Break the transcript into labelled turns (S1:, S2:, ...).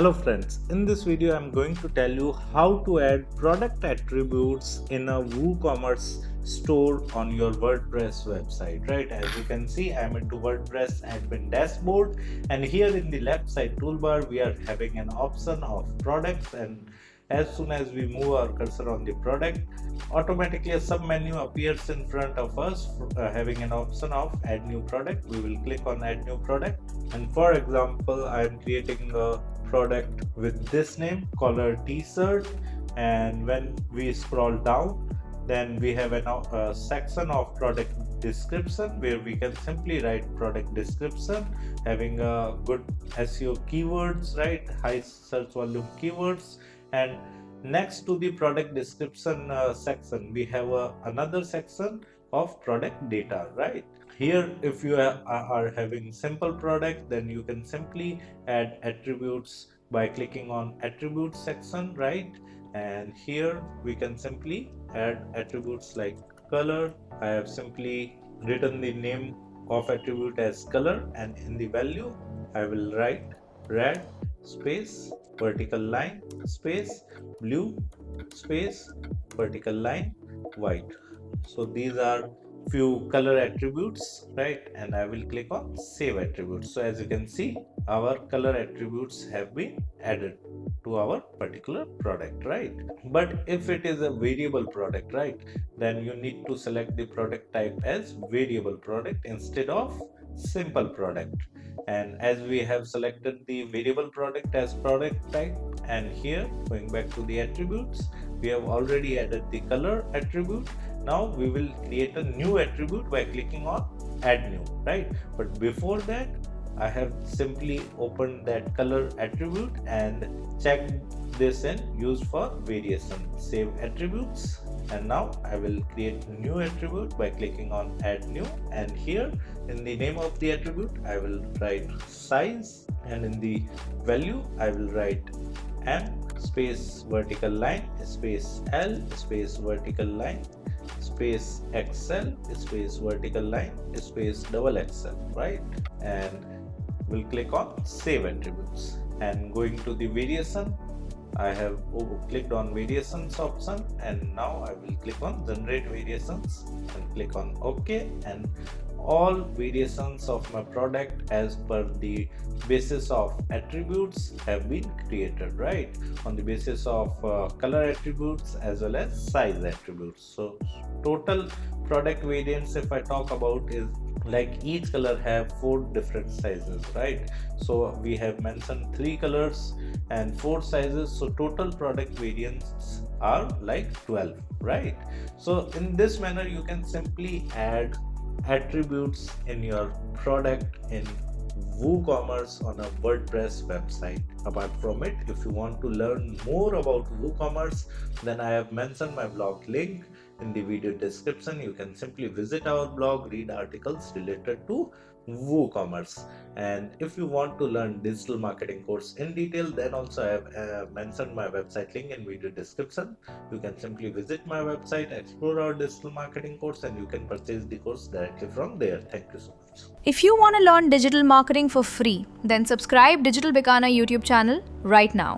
S1: Hello friends, in this video I'm going to tell you how to add product attributes in a WooCommerce store on your WordPress website, right? As you can see, I'm into WordPress admin dashboard, and here in the left side toolbar we are having an option of products, and as soon as we move our cursor on the product, automatically a sub menu appears in front of us having an option of add new product. We will click on add new product, and for example I am creating a product with this name, color t-shirt, and when we scroll down, then we have a section of product description where we can simply write product description having a good SEO keywords, right? High search volume keywords. And next to the product description section, we have another section of product data, right? Here, if you are having simple product, then you can simply add attributes by clicking on attributes section, right? And here we can simply add attributes like color. I have simply written the name of attribute as color, and in the value I will write red space vertical line space blue space vertical line white. So these are few color attributes, right? And I will click on save attributes. So as you can see, our color attributes have been added to our particular product, right? But if it is a variable product, right, then you need to select the product type as variable product instead of simple product. And as we have selected the variable product as product type, and here going back to the attributes, we have already added the color attribute. Now we will create a new attribute by clicking on add new, right? But before that, I have simply opened that color attribute and checked this in use for variation, save attributes. And now I will create a new attribute by clicking on add new, and here in the name of the attribute I will write size, and in the value I will write M space vertical line space L space vertical line space XL space vertical line space double XL, right? And we'll click on save attributes, and going to the variation, I have clicked on variations option, and now I will click on generate variations and click on OK, and all variations of my product as per the basis of attributes have been created, right? On the basis of color attributes as well as size attributes. So total product variants, if I talk about, is like each color have 4 different sizes, right? So we have mentioned 3 colors and 4 sizes, so total product variants are like 12, right? So in this manner you can simply add attributes in your product in WooCommerce on a WordPress website. Apart from it, if you want to learn more about WooCommerce, then I have mentioned my blog link in the video description. You can simply visit our blog, read articles related to WooCommerce. And if you want to learn digital marketing course in detail, then also I have mentioned my website link in video description. You can simply visit my website, explore our digital marketing course, and you can purchase the course directly from there. Thank you so much.
S2: If you want to learn digital marketing for free, then subscribe Digital Bikana YouTube channel right now.